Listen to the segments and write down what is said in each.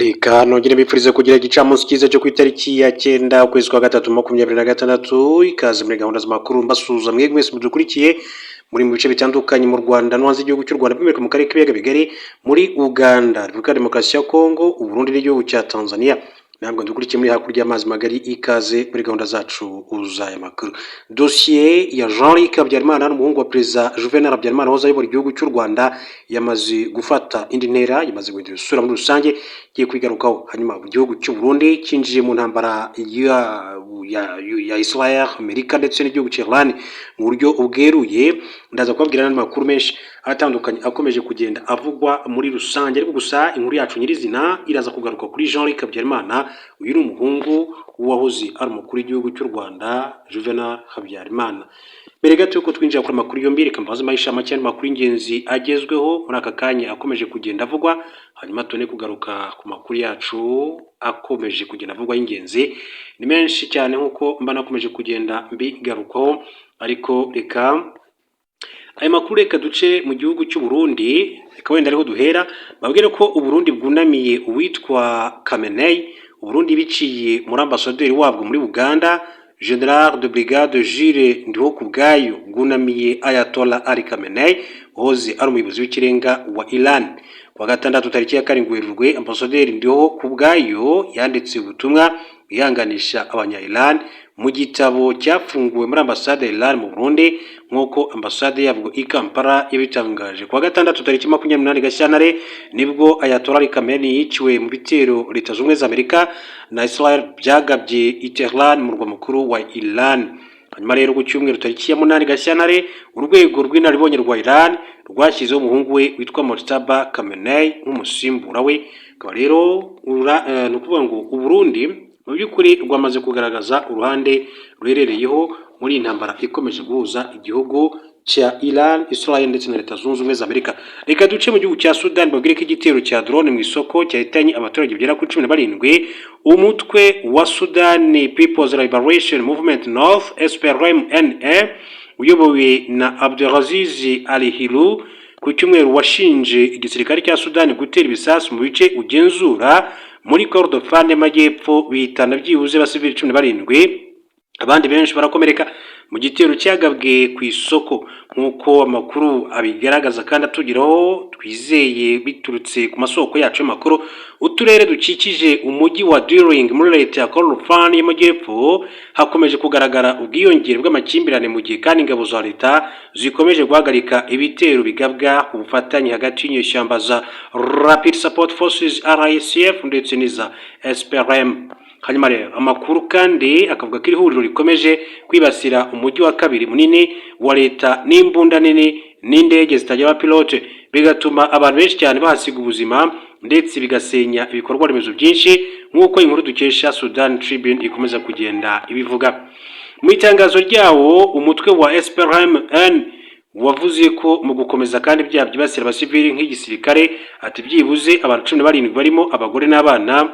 Reka nongere mbifurize kugira igicamunsi cyiza cyo ku itariki ya 9 ukwezi kwa gatatu 2026 ikaze muri gahunda z'amakuru mbasuhuza mwebwe mwese mudukurikiye muri mu bice bitandukanye mu Rwanda no hanze y'igihugu cy'u Rwanda by'umwihariko mu karere k'ibiyaga bigari muri Uganda, Repubulika ya Demokarasi ya Kongo, Uburundi n'igihugu cya Tanzania. Ntabwo dukurikiye muri hakurya y'amazi magari, ikaze muri gahunda zacu uzaya makuru. Dosiye ya Jean-Luc Habyarimana n'umuhungu wa Perezida Juvenal Habyarimana wahoze ayobora igihugu cy'u Rwanda yamaze gufata indi ntera, yamaze guhindura isura muri rusange, igiye kwigarukaho. Hanyuma mu gihugu cy'u Burundi cyinjiye mu ntambara ya Israel, Amerika ndetse n'igihugu cya Iran mu buryo bweruye. Ndaza kubabwira n'andi makuru menshi atandukanye akomeje kugenda avugwa muri rusange, ariko gusa inkuru yacu nyirizina iraza kugaruka kuri Jean-Luc Habyarimana. Uyu ni umuhungu wahoze ari umukuru w'igihugu cy'u Rwanda Juvenal Habyarimana. Mbere gato yuko twinjira kuri amakuru yombi, reka mbaze amayisha make y'amakuru y'ingenzi agezweho muri aka kanya akomeje kugenda avugwa, hanyuma tone kugaruka ku makuru yacu akomeje kugenda avugwa y'ingenzi. Ni menshi cyane nk'uko mba nakomeje kugenda mbigarukaho, ariko reka aya makuru reka duce mu gihugu cy'u Burundi, reka wenda ariho duhera babwire ko u Burundi bwunamiye uwitwa Khamenei. U Burundi biciye muri ambasaderi wabwo muri Uganda, General de Brigade Jules Ndihokubwayo, bwunamiye Ayatollah Ali Khamenei wahoze ari umuyobozi w'ikirenga wa Iran. Kuwa gatandatu tariki ya 7 Werurwe, ambasaderi Ndihokubwayo yanditse ubutumwa yihanganisha abanya-Iran mu gitabo cyafunguwe muri ambasade ya Iran mu Burundi, nk'uko ambasade yabwo i Kampala yabitangaje. Kuwa gatandatu tariki 28 Gashyantare nibwo Ayatollah Ali Khamenei yiciwe mu bitero Leta Zunze Ubumwe za Amerika na Israel byagabye i Tehran mu murwa mukuru wa Iran. Hanyuma rero ku cyumweru tariki ya 8 Gashyantare, urwego rw'inaribonye rwa Iran rwashyizeho umuhungu we witwa Mojtaba Khamenei nk'umusimbura we. Akaba rero ni ukuvuga ngo u Burundi mu by'ukuri rwamaze kugaragaza uruhande ruherereyeho muri intambara ikomeje guhuza igihugu cya Iran, Israel ndetse na Leta Zunze Ubumwe za Amerika. Reka duce mu gihugu cya Sudan babwire ko igitero cya drone mu isoko cyahitanye abaturage bagera kuri 17. Umutwe wa Sudan People's Liberation Movement North SPLM-NA uyobowe na Abdelaziz Al-Hilu ku cyumweru washinje igisirikare cya Sudan gutera ibisasu mu bice ugenzura muri Kordofan y'Amajyepfo, bihitana byibuze abasivili 17, abandi benshi barakomereka mu gitero cyagabwe ku isoko, nk'uko amakuru abigaragaza kandi atugeraho twizeye biturutse ku masoko yacu y'amakuru. Uturere dukikije umujyi wa Diring muri leta ya Kordofan y'Amajyepfo hakomeje kugaragara ubwiyongere bw'amakimbirane, mu gihe kandi ingabo za leta zikomeje guhagarika ibitero bigabwa ku bufatanye hagati y'inyeshyamba za Rapid Support Forces RSF ndetse n'iza SPLM. Hanyuma rero amakuru kandi akavuga ko iri huriro rikomeje kwibasira umujyi wa kabiri munini wa leta n'imbunda nini n'indege zitagira abapilote, bigatuma abantu benshi cyane bahasiga ubuzima ndetse bigasenya ibikorwa remezo byinshi, nk'uko inkuru dukesha Sudan Tribune ikomeza kugenda ibivuga. Mu itangazo ryawo, umutwe wa SPLM-N wavuze ko mu gukomeza kandi ibyaha byibasira abasivili nk'igisirikare, ati byibuze abantu 17 barimo abagore n'abana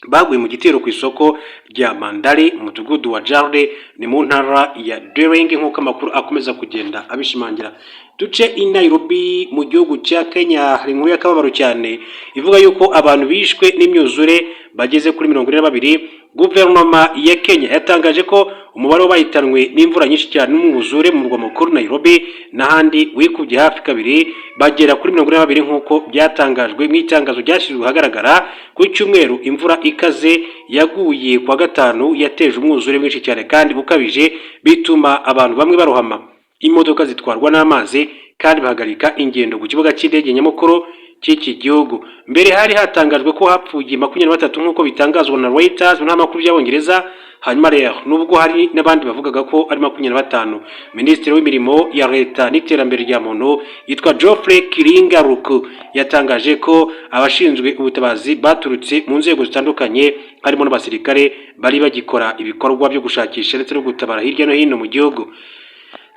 baguye mu gitero ku isoko rya Mandari mu mudugudu wa Jarde ni mu ntara ya Diring, nk'uko amakuru akomeza kugenda abishimangira. Duce i Nairobi mu gihugu cya Kenya, hari inkuru y'akababaro cyane ivuga yuko abantu bishwe n'imyuzure bageze kuri 42. Guverinoma ya Kenya yatangaje ko umubare w'abahitanwe n'imvura nyinshi cyane n'umwuzure mu murwa mukuru Nairobi n'ahandi wikubye hafi kabiri, bagera kuri 42, nk'uko byatangajwe mu itangazo ryashyizwe ahagaragara ku cyumweru. Imvura ikaze yaguye kwa gatanu yateje umwuzure mwinshi cyane kandi ukabije, bituma abantu bamwe barohama, imodoka zitwarwa n'amazi kandi bahagarika ingendo ku kibuga cy'indege nyamukuru cy'iki gihugu. Mbere hari hatangajwe ko hapfuye 23 nk'uko bitangazwa na Reuters n'amakuru y'Abongereza. Hanyuma rero nubwo hari n'abandi bavugaga ko ari 25, Minisitiri w'imirimo ya leta n'iterambere rya muntu yitwa Geoffrey Kiringaruku yatangaje ko abashinzwe ubutabazi baturutse mu nzego zitandukanye harimo n'abasirikare bari bagikora ibikorwa byo gushakisha ndetse no gutabara hirya no hino mu gihugu.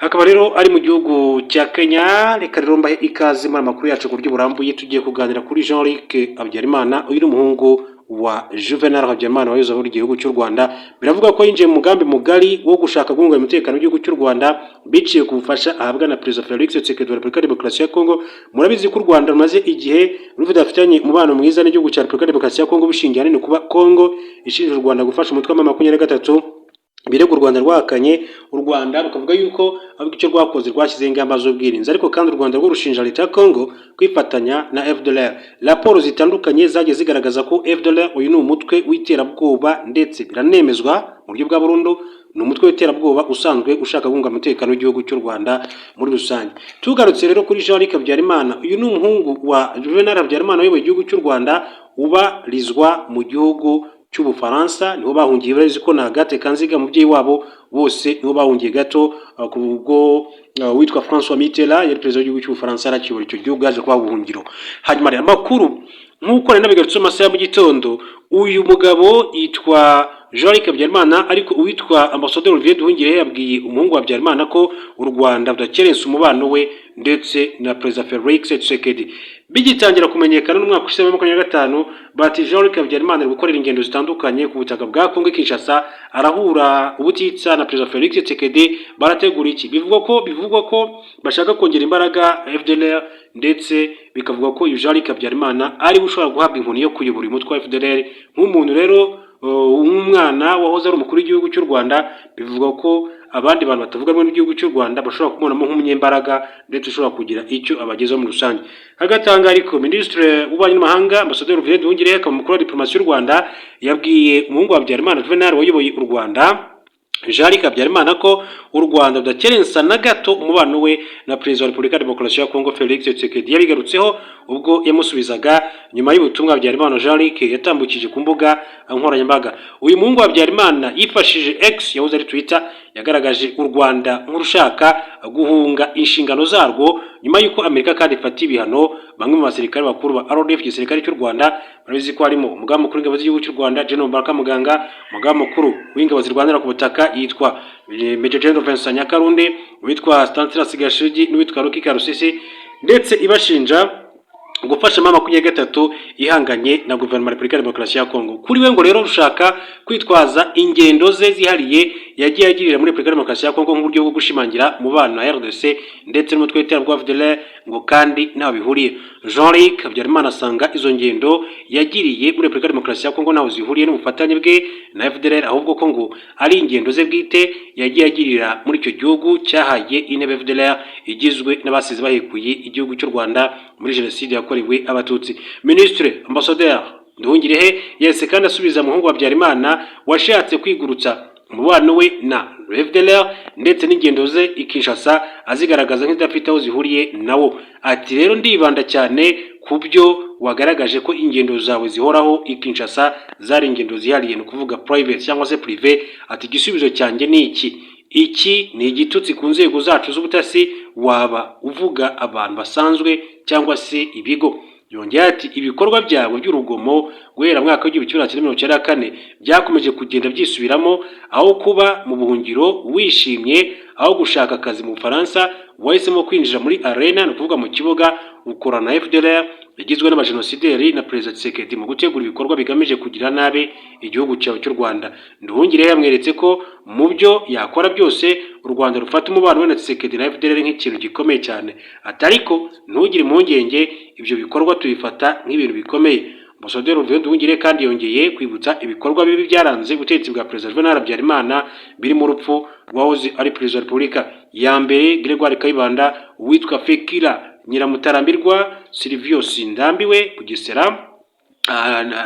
Hakaba rero ari mu gihugu cya Kenya. Reka rero mbahe ikaze muri amakuru yacu ku buryo burambuye, tugiye kuganira kuri Jean-Luc Habyarimana, uyu n'umuhungu wa Juvenal Habyarimana wayoboye igihugu cy'u Rwanda biravuga ko yinjiye mu mugambi mugari wo gushaka guhungabanya umutekano w'igihugu cy'u Rwanda biciye ku bufasha ahabwa na Perezida Felix Tshisekedi wa Repubulika ya Demokarasi ya Kongo. Murabizi ko u Rwanda rumaze igihe rufitanye umubano mwiza n'igihugu cya Repubulika ya Demokarasi ya Kongo bishingiye ahanini kuba Kongo ishinja u Rwanda gufasha umutwe wa M23 birego u Rwanda rwahakanye u Rwanda rukavuga yuko ahubwo icyo rwakoze rwashyizeho ingamba z'ubwirinzi, ariko kandi u Rwanda rwo rushinja leta ya Kongo kwifatanya na FDLR. Raporo zitandukanye zagiye zigaragaza ko FDLR uyu ni umutwe w'iterabwoba ndetse biranemezwa mu buryo bwa burundu, ni umutwe w'iterabwoba usanzwe ushaka guhungabanya umutekano w'igihugu cy'u Rwanda muri rusange. Tugarutse rero kuri Jean-Luc Habyarimana, uyu ni umuhungu wa Juvenal Habyarimana wayoboye igihugu cy'u Rwanda ubarizwa mu gihugu cy'Ubufaransa, niho bahungiye. Barazi ko na Agathe Kanziga mubyeyi wabo bose niho bahungiye gato kubwo witwa François Mitterrand yari perezida w'igihugu cy'Ubufaransa arakiyobora icyo gihugu yaje kuba buhungiro. Hanyuma rero amakuru nk'uko nari nabigarutse mu masaha mu gitondo, uyu mugabo yitwa Jean-Luc Habyarimana, ariko uwitwa Ambassadeur Olivier Nduhungirehe yabwiye umuhungu wa Habyarimana ko u Rwanda rudakerensa umubano we ndetse na Perezida Felix Tshisekedi. Bigitangira kumenyekana n'umwaka ushize wa 2025, bati Jean-Luc Habyarimana ari gukorera ingendo zitandukanye ku butaka bwa Kongo Kinshasa, arahura ubutitsa na Perezida Felix Tshisekedi. Barategura iki? Bivugwa ko bashaka kongera imbaraga FDLR, ndetse bikavuga ko Jean-Luc Habyarimana ari ushobora guhabwa inkoni yo kuyobora umutwe wa FDLR nk'umuntu rero umwana wahoze ari umukuru w'igihugu cy'u Rwanda. Bivuga ko abandi bantu batavuga rumwe n'igihugu cy'u Rwanda bashobora kumubonamo nk'umunyembaraga ndetse ushobora kugira icyo abagezaho muri rusange. Hagatanga ariko Minisitiri w'Ububanyi n'Amahanga Ambassadeur Olivier Nduhungirehe akaba umukuru wa diplomasi y'u Rwanda yabwiye umuhungu wa Habyarimana Juvenal wayoboye u Rwanda Jean-Luc Habyarimana ko u Rwanda rudakerensa na gato umubano we na Perezida wa Repubulika ya Demokarasi ya Kongo Felix Tshisekedi. Yabigarutseho ubwo yamusubizaga nyuma y'ubutumwa Habyarimana Jean-Luc yatambukije ku mbuga nkoranyambaga. Uyu muhungu wa Habyarimana yifashije X yahoze ari Twitter yagaragaje u Rwanda nk'urushaka guhunga inshingano zarwo nyuma y'uko Amerika kandi ifata ibihano bamwe mu basirikare bakuru ba RDF igisirikare cy'u Rwanda. Barabizi ko harimo umugaba mukuru w'ingabo z'igihugu cy'u Rwanda General Mubaraka Muganga, umugaba mukuru w'ingabo zirwanira ku butaka yitwa Major General Vincent Nyakarundi, witwa Stanislas Gashugi n'uwitwa Roki Karusisi, ndetse ibashinja gufasha M23 ihanganye na guverinoma ya Repubulika ya Demokarasi ya Kongo. Kuri we ngo rero rushaka kwitwaza ingendo ze zihariye yagiye agirira muri Repubulika ya Demokarasi ya Kongo nk'uburyo bwo gushimangira umubano na RDC ndetse n'umutwe w'iterabwoba FDLR, ngo kandi ntaho bihuriye. Jean-Luc Habyarimana asanga izo ngendo yagiriye muri Repubulika ya Demokarasi ya Kongo ntaho zihuriye n'ubufatanye bwe na FDLR, ahubwo ko ngo ari ingendo ze bwite yagiye agirira muri icyo gihugu cyahaye intebe FDLR igizwe n'abasize bahekuye igihugu cy'u Rwanda muri jenoside yakorewe abatutsi. Minisitiri Ambassadeur Nduhungirehe yese kandi asubiza umuhungu wa Habyarimana washatse kwigurutsa umubano we na FDLR ndetse n'ingendo ze i Kinshasa azigaragaza nk'idafite aho zihuriye nawo. Ati rero ndibanda cyane ku byo wagaragaje ko ingendo zawe zihoraho i Kinshasa zari ingendo zihariye, no kuvuga private cyangwa se privé. Ati igisubizo cyanjye ni iki ni igitutsi ku nzego zacu z'ubutasi, waba uvuga abantu basanzwe cyangwa se ibigo. Yongera ati ibikorwa byawe by'urugomo guhera mwaka w'1994 byakomeje kugenda byisubiramo, aho kuba mu buhungiro wishimye, aho gushaka akazi mu Bufaransa wahisemo kwinjira muri arena, no kuvuga mu kibuga ukorana na FDLR igizwe n'abajenosideri na Perezida Tshisekedi mu gutegura ibikorwa bigamije kugira nabi igihugu cyawe cy'u Rwanda. Nduhungirehe yamweretse ko mu byo yakora byose u Rwanda rufata umubano we na Tshisekedi na FDLR nk'ikintu gikomeye cyane. Atariko ntugire impungenge, ibyo bikorwa tubifata nk'ibintu bikomeye. Ambassadeur Olivier Nduhungirehe kandi yongeye kwibutsa ibikorwa bibi byaranze ubutegetsi bwa Perezida Juvenal Habyarimana birimo urupfu rwahoze ari Perezida wa Repubulika ya mbere Gregoire Kayibanda, uwitwa Fekira Nyiramutarambirwa, Silvius Ndambiwe Bugesera,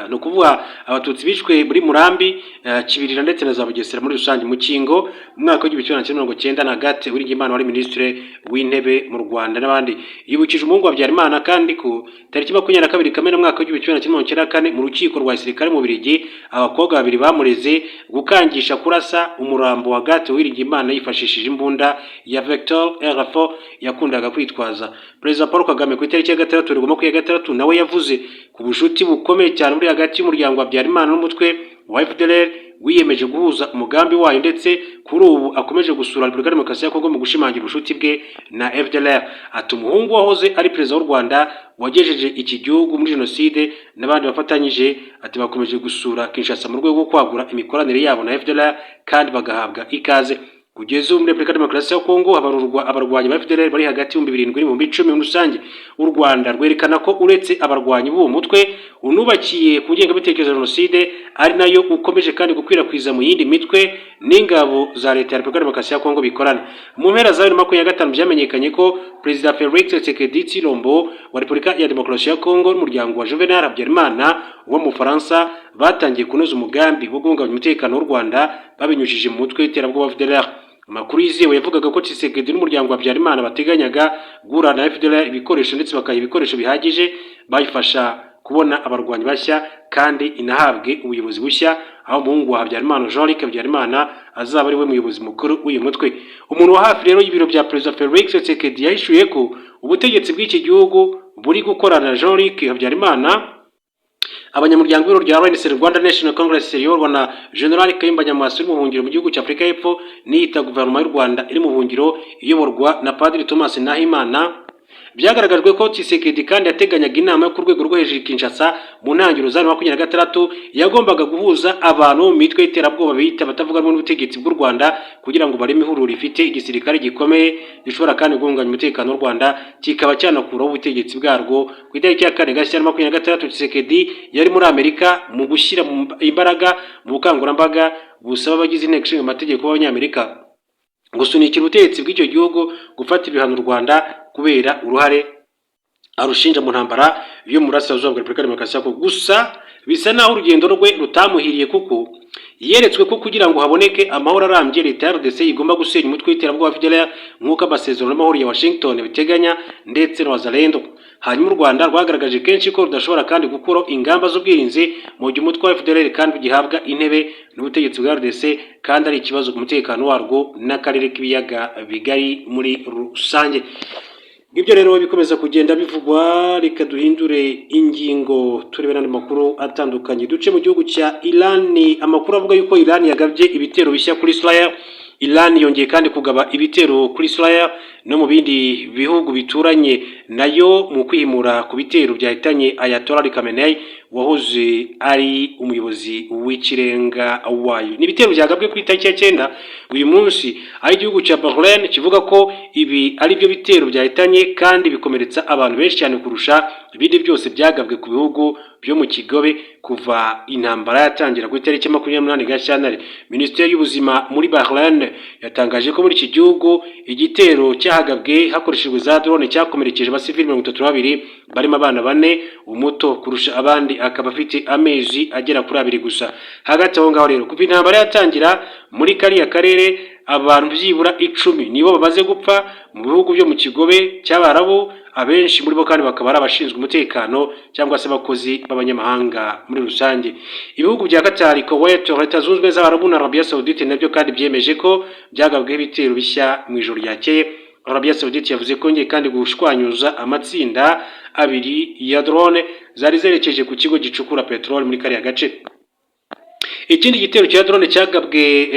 no kuvuga abatutsi bishwe muri Murambi, Kibirira ndetse na za Bugesera muri rusange. Mu Kingo mu mwaka w'1990 na Agathe Uwiringiyimana wari Minisitiri w'Intebe mu Rwanda n'abandi. Yibukije umuhungu wa Habyarimana kandi ku tariki 22 Kamena mwaka w'1994 mu rukiko rwa gisirikare mu Bubiligi abakobwa babiri bamureze gukangisha kurasa umurambo wa Agathe Uwiringiyimana yifashishije imbunda ya Vector R4 yakundaga kwitwaza. Perezida Paul Kagame ku itariki ya 6 Rugomo ku ya 6 nawe yavuze ku bushuti rukomeye cyane muri hagati y'umuryango wa Habyarimana n'umutwe wa FDLR wiyemeje guhuza umugambi wayo, ndetse kuri ubu akomeje gusura Repubulika Demokarasi ya Kongo mu gushimangira ubucuti bwe na FDLR. Ati umuhungu wahoze ari perezida w'u Rwanda wagejeje iki gihugu muri jenoside n'abandi bafatanyije, ati bakomeje gusura Kinshasa mu rwego rwo kwagura imikoranire yabo na FDLR kandi bagahabwa ikaze. Kugeza ubu muri Repubulika Demokarasi ya Kongo habarurwa abarwanyi ba FDLR bari hagati y'ibihumbi 7 n'ibihumbi 10 muri rusange. U Rwanda rwerekana ko uretse abarwanyi b'uwo mutwe unubakiye ku ngengabitekerezo ya jenoside ari nayo ukomeje kandi gukwirakwiza mu yindi mitwe n'ingabo za leta ya Repubulika Demokarasi ya Kongo bikorana. Mu mpera za 2025 byamenyekanye ko Perezida Felix Tshisekedi Tshilombo wa Repubulika ya Demokarasi ya Kongo n'umuryango wa Juvenal Habyarimana wo mu Faransa batangiye kunoza umugambi wo guhungabanya umutekano w'u Rwanda babinyujije mu mutwe w'iterabwoba FDLR. Amakuru yizewe yavugaga ko Tshisekedi n'umuryango wa Habyarimana bateganyaga guhura na FDLR ibikoresho ndetse bakaha ibikoresho bihagije bayifasha kubona abarwanyi bashya kandi inahabwe ubuyobozi bushya, aho umuhungu wa Habyarimana Jean-Luc Habyarimana azaba ari we muyobozi mukuru w'uyu mutwe. Umuntu wa hafi rero y'ibiro bya Perezida Felix Tshisekedi yahishuye ko ubutegetsi bw'iki gihugu buri gukorana na Jean-Luc Habyarimana. Abanyamuryango b'ibiro rya RNC Rwanda National Congress riyoborwa na General Kayumba Nyamwasa uri mu buhungiro mu gihugu cya Afurika y'Epfo n'iyita guverinoma y'u Rwanda iri mu buhungiro iyoborwa na Padiri Thomas Nahimana. Byagaragajwe ko Tshisekedi kandi yateganyaga inama yo ku rwego rwo hejuru Kinshasa mu ntangiriro za 2026 yagombaga guhuza abantu mu mitwe y'iterabwoba bita batavuga rumwe n'ubutegetsi bw'u Rwanda kugira ngo bareme ihuriro rifite igisirikare gikomeye gishobora kandi guhungabanya umutekano w'u Rwanda kikaba cyanakuraho ubutegetsi bwarwo. Ku itariki ya 4 Gashyantare 2026 Tshisekedi yari muri Amerika mu gushyira imbaraga mu bukangurambaga busaba abagize inteko ishinga amategeko b'Abanyamerika gusunikira ubutegetsi bw'icyo gihugu gufata ibihano u Rwanda kubera uruhare arushinja mu ntambara yo mu burasirazuba bwa Repubulika Demokarasi ya Kongo. Gusa bisa naho urugendo rwe rutamuhiriye kuko yeretswe ko kugira ngo haboneke amahoro arambye leta ya RDC igomba gusenya umutwe w'iterabwoba FDLR nk'uko amasezerano y'amahoro ya Washington biteganya ndetse na Wazalendo. Hanyuma u Rwanda rwagaragaje kenshi ko rudashobora kandi gukuraho ingamba z'ubwirinzi mu gihe umutwe wa FDLR kandi gihabwa intebe n'ubutegetsi bwa RDC kandi ari ikibazo ku mutekano warwo n'akarere k'ibiyaga bigari muri rusange. Ibyo rero bikomeza kugenda bivugwa. Reka duhindure ingingo turebe n'andi makuru atandukanye. Duce mu gihugu cya Iran. Amakuru avuga yuko Iran yagabye ibitero bishya kuri Israel. Iran yongeye kandi kugaba ibitero kuri Israel no mu bindi bihugu bituranye nayo mu kwihimura ku bitero byahitanye Ayatollah Ali Khamenei wahoze ari umuyobozi w'ikirenga wayo. Ni ibitero byagabwe ku itariki ya 9 uyu munsi, aho igihugu cya Bahrain kivuga ko ibi ari byo bitero byahitanye kandi bikomeretsa abantu benshi cyane kurusha ibindi byose byagabwe ku bihugu byo mu Kigobe kuva intambara yatangira ku itariki 28 Gashyantare. Minisiteri y'ubuzima muri Bahrain yatangaje ko muri iki gihugu igitero cyahagabwe hakoreshejwe za drone cyakomerekeje abasivili 32 barimo abana 4, umuto kurusha abandi akaba afite amezi agera kuri 2 gusa. Hagati aho ngaho rero kuva intambara yatangira muri kariya karere abantu byibura 10 nibo bamaze gupfa mu bihugu byo mu Kigobe cy'Abarabu, abenshi muri bo kandi bakaba ari abashinzwe umutekano cyangwa se abakozi b'abanyamahanga muri rusange. Ibihugu bya Qatar, Kuwait, Leta Zunze Ubumwe z'Abarabu na Arabia Saudite nabyo kandi byemeje ko byagabweho ibitero bishya mu ijoro ryakeye. Arabia Saudite yavuze ko ngiye kandi gushwanyuza amatsinda 2 ya drone zari zerekeje ku kigo gicukura petrol muri kariya gace. Ikindi gitero cya drone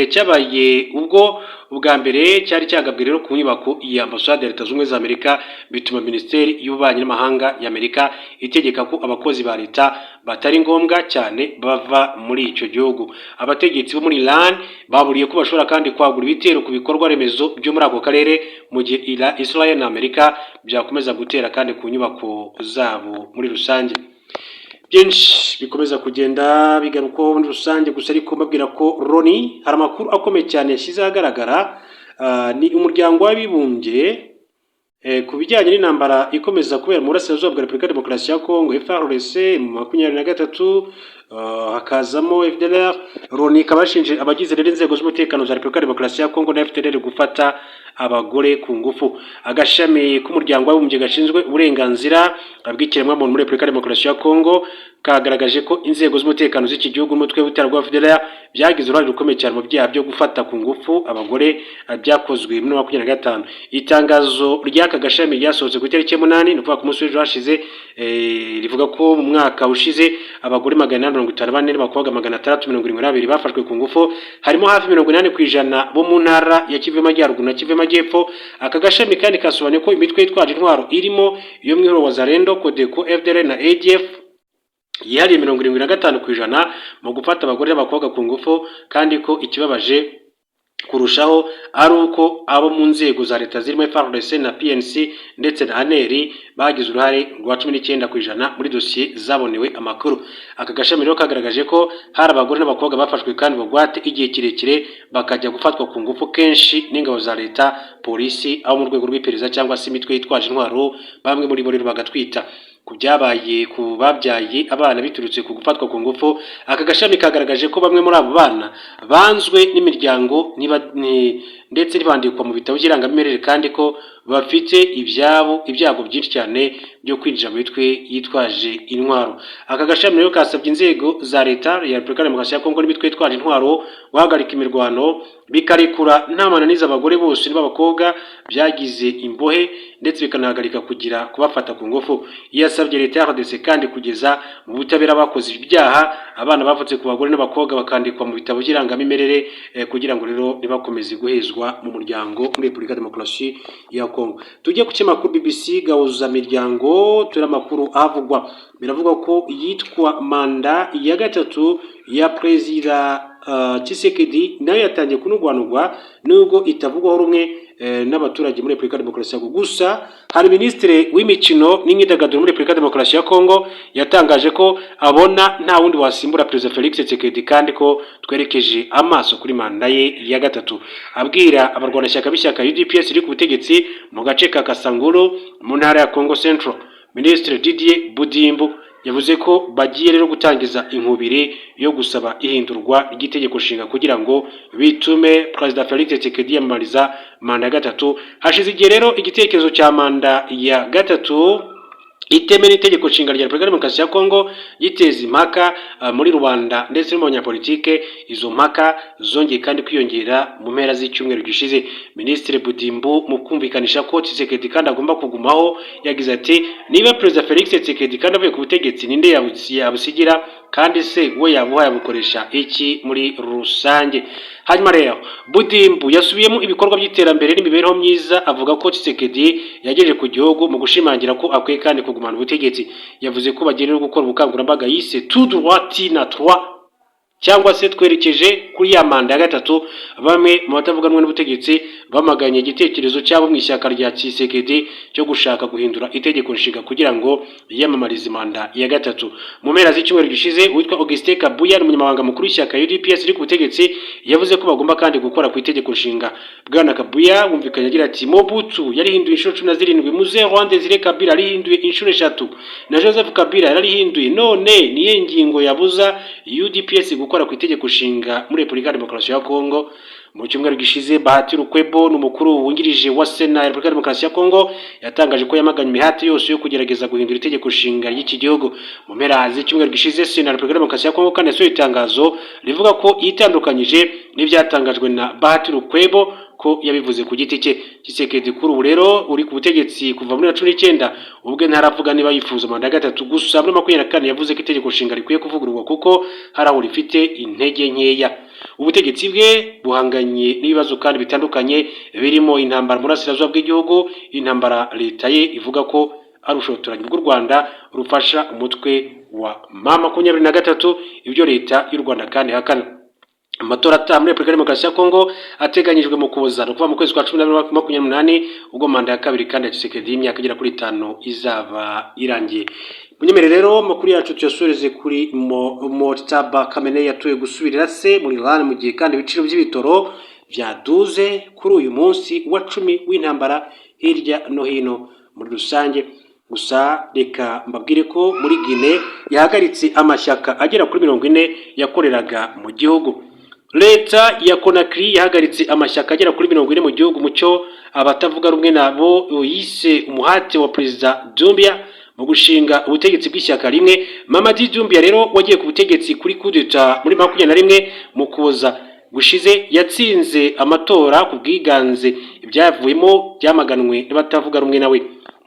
cyabaye ubwo ubwa mbere cyari cyagabwe rero ku nyubako ya Ambasade ya Leta Zunze Ubumwe za Amerika, bituma Minisiteri y'Ububanyi n'Amahanga ya Amerika itegeka ko abakozi ba leta batari ngombwa cyane bava muri icyo gihugu. Abategetsi bo muri Iran baburiye ko bashobora kandi kwagura ibitero ku bikorwa remezo byo muri ako karere mu gihe Israel na Amerika byakomeza gutera kandi ku nyubako zabo muri rusange. Byinshi bikomeza kugenda bigarukaho muri rusange, gusa ariko mbabwira ko Loni hari amakuru akomeye cyane yashyize ahagaragara. Ni umuryango w'abibumbye ku bijyanye n'intambara ikomeza kubera mu burasirazuba bwa Repubulika Demokarasi ya Kongo FARDC mu 23 hakazamo FDLR. Loni ikaba yashinje abagize rero inzego z'umutekano za Repubulika Demokarasi ya Kongo na FDLR gufata abagore ku ngufu. Agashami k'umuryango w'abibumbye gashinzwe uburenganzira bw'ikiremwamuntu muri Repubulika Demokarasi ya Kongo kagaragaje ko inzego z'umutekano z'iki gihugu n'umutwe w'ibitaro rwa FDLR byagize uruhare rukomeye cyane mu byaha byo gufata ku ngufu abagore byakozwe muri 2025. Itangazo ry'aka gashami ryasohotse ku itariki 8 ni ukuvuga ku munsi w'ejo hashize, rivuga ko mu mwaka ushize abagore 854 n'abakobwa 672 bafashwe ku ngufu, harimo hafi 80% bo mu ntara ya Kivu y'Amajyaruguru na Kivu y'Amajyepfo. Aka gashami kandi kasobanuye ko imitwe yitwaje intwaro irimo iyo mwihoro wa Zarendo, Codeco, FDLR na ADF yihariye 75% mu gufata abagore n'abakobwa ku ngufu, kandi ko ikibabaje kurushaho ari uko abo mu nzego za leta zirimo FARDC na PNC ndetse na ANERI bagize uruhare rwa 19% muri dosiye zabonewe amakuru. Aka gashami rero kagaragaje ko hari abagore n'abakobwa bafashwe kandi bagwate igihe kirekire bakajya gufatwa ku ngufu, kenshi n'ingabo za leta, polisi, abo mu rwego rw'iperereza cyangwa se imitwe yitwaje intwaro, bamwe muri bo rero bagatwita. Ku byabaye ku babyaye abana biturutse ku gufatwa ku ngufu, aka gashami kagaragaje ko bamwe muri abo bana banzwe n'imiryango ndetse ntibandikwa mu bitabo by'irangamimerere, kandi ko bafite ibyago byinshi cyane byo kwinjira mu mitwe yitwaje intwaro. Aka gashami rero kasabye inzego za leta ya Repubulika Demokarasi ya Kongo n'imitwe yitwaje intwaro guhagarika imirwano, bikarekura nta mananiza abagore bose n'abakobwa byagize imbohe, ndetse bikanahagarika kugira kubafata ku ngufu. Yasabye leta ya RDC kandi kugeza mu butabera bakoze ibyaha abana bavutse ku bagore n'abakobwa bakandikwa mu bitabo by'irangamimerere, kugira ngo rero ntibakomeze guhezwa mu muryango muri Repubulika Demokarasi ya Kongo. Tujye ku kinyamakuru BBC gahuza miryango, turi amakuru avugwa. Biravuga ko yitwa manda ya gatatu ya Perezida Tshisekedi nayo yatangiye kunugwanugwa nubwo itavugwaho rumwe n'abaturage muri Repubulika Demokarasi ya Kongo. Gusa hari Minisitiri w'imikino n'imyidagaduro muri Repubulika Demokarasi ya Kongo yatangaje ko abona nta wundi wasimbura Perezida Felix Tshisekedi, kandi ko twerekeje amaso kuri manda ye ya gatatu. Abwira abarwanashyaka b'ishyaka UDPS riri ku butegetsi mu gace ka Kasangulu mu ntara ya Congo Central, Minisitiri Didier Budimbu yavuze ko bagiye rero gutangiza inkubiri yo gusaba ihindurwa ry'itegeko nshinga kugira ngo bitume Perezida Felix Tshisekedi yamamariza manda ya gatatu. Hashize igihe rero igitekerezo cya manda ya gatatu iteme n'itegeko nshinga rya Repubulika Demokarasi ya Kongo giteza impaka muri rubanda ndetse no mu banyapolitike. Izo mpaka zongeye kandi kwiyongera mu mpera z'icyumweru gishize. Minisitiri Budimbu mu kumvikanisha ko Tshisekedi kandi agomba kugumaho yagize ati, niba Perezida Felix Tshisekedi kandi avuye ku butegetsi ninde yabusigira, kandi se we yabuha yabukoresha iki muri rusange? Hanyuma rero Budimbu yasubiyemo ibikorwa by'iterambere n'imibereho myiza, avuga ko Tshisekedi yagejeje ku gihugu mu gushimangira ko akwiye kandi kugumana ubutegetsi. Yavuze ko bagiye gukora ubukangurambaga yise tout droit na trois, cyangwa se twerekeje kuri ya manda ya gatatu. Bamwe mu batavuganwe n'ubutegetsi bamaganye igitekerezo cyabo mu ishyaka rya Tshisekedi cyo gushaka guhindura itegeko nshinga kugira ngo yamamarize manda ya gatatu. Mu mpera z'icyumweru gishize witwa Augustin Kabuya, umunyamabanga mukuru w'ishyaka UDPS riri ku butegetsi, yavuze ko bagomba kandi gukora ku itegeko nshinga. Bwana Kabuya wumvikanye agira ati, Mobutu yarihinduye inshuro 17, Mzee Rwanda Desire Kabila yarihinduye inshuro 3 na Joseph Kabila yarihinduye, none niye ngingo yabuza UDPS gukora ku itegeko nshinga muri Repubulika Demokarasi ya Kongo? Mu cyumweru gishize Bahati Lukwebo n'umukuru wungirije wa Sena ya Repubulika Demokarasi ya Kongo yatangaje ko yamaganye imihati yose yo kugerageza guhindura itegeko nshinga y'iki gihugu. Mu mpera z'icyumweru gishize Sena ya Repubulika Demokarasi ya Kongo kandi yasohoye itangazo rivuga ko yitandukanyije n'ibyatangajwe na Bahati Lukwebo ko yabivuze ku giti cye. Tshisekedi kuri ubu rero uri ku butegetsi kuva muri 2019 ubwe ntaravuga niba yifuza manda ya gatatu. Gusa muri 2024 yavuze ko itegeko nshinga rikwiye kuvugururwa kuko hari aho rifite intege nkeya. Ubutegetsi bwe buhanganye n'ibibazo kandi bitandukanye birimo intambara mu burasirazuba bw'igihugu, intambara leta ye ivuga ko ari ubushotoranyi bw'u Rwanda rufasha umutwe wa M23, ibyo leta y'u Rwanda kandi hakana. Amatora ataha muri Repubulika Demokarasi ya Kongo ateganyijwe mu Kuboza kuva mu kwezi kwa 2028 ubwo manda ya kabiri kandi ya Tshisekedi y'imyaka igera kuri 5 izaba irangiye. Munyemere rero makuru yacu tuyasoreze kuri Mojtaba Kamene yatuye gusubirira se muri Iran mu gihe kandi ibiciro by'ibitoro byaduze kuri uyu munsi wa 10 w'intambara hirya no hino muri rusange. gusa reka mbabwire ko muri Guinea yahagaritse amashyaka agera kuri 40 yakoreraga mu gihugu. Leta ya Conakry yahagaritse amashyaka agera kuri 40 mu gihugu mucyo abatavuga rumwe nabo yise umuhate wa Perezida Doumbia mu gushinga ubutegetsi bw'ishyaka rimwe. Mamadi Doumbia rero wagiye ku butegetsi kuri coup d'etat muri 21 mu kuza gushize yatsinze amatora ku bwiganze, ibyavuyemo byamaganwe n'abatavuga rumwe nawe.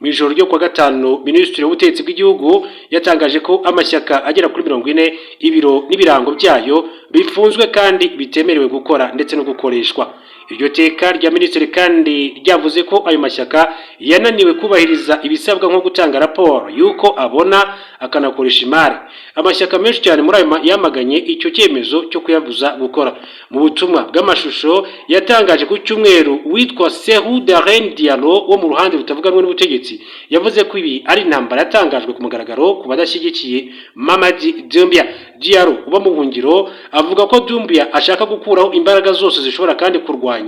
Mu ijoro ryo kwa gatanu Minisitiri w'ubutegetsi bw'igihugu yatangaje ko amashyaka agera kuri 40 ibiro n'ibirango byayo bifunzwe kandi bitemerewe gukora ndetse no gukoreshwa. Iryo teka rya minisitiri kandi ryavuze ko ayo mashyaka yananiwe kubahiriza ibisabwa nko gutanga raporo yuko abona akanakoresha imari. Amashyaka menshi cyane muri ayo yamaganye icyo cyemezo cyo kuyabuza gukora. Mu butumwa bw'amashusho yatangaje ku cyumweru witwa Serou Darren Diallo wo mu ruhande rutavuga rumwe n'ubutegetsi yavuze ko ibi ari intambara yatangajwe ku mugaragaro ku badashyigikiye Mamadi Doumbia. Diallo uba mu buhungiro avuga ko Doumbia ashaka gukuraho imbaraga zose zishobora kandi kurwanya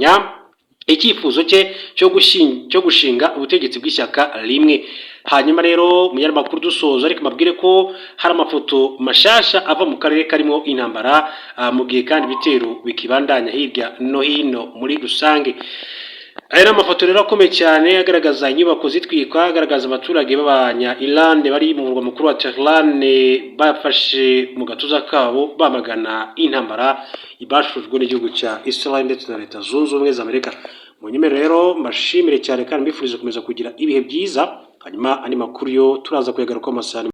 icyifuzo cye cyo gushinga ubutegetsi bw'ishyaka rimwe. Hanyuma rero mu yarmakuru dusoza ariko mabwire ko hari amafoto mashasha ava mu karere karimo intambara mu gihe kandi bitero bikibandanya hirya no hino muri rusange. Aya amafoto rero akomeye cyane agaragaza inyubako zitwikwa, agaragaza abaturage b'abanya Irlande bari mu murwa mukuru wa Tehran bafashe mu gatuza kabo bamagana intambara ibashujwe n'igihugu cya Israel ndetse na Leta Zunze Ubumwe za Amerika. Mu nyemero rero mbashimire cyane kandi mbifuriza kumeza kugira ibihe byiza. Hanyuma andi makuru yo turaza kuyagaruka amasaha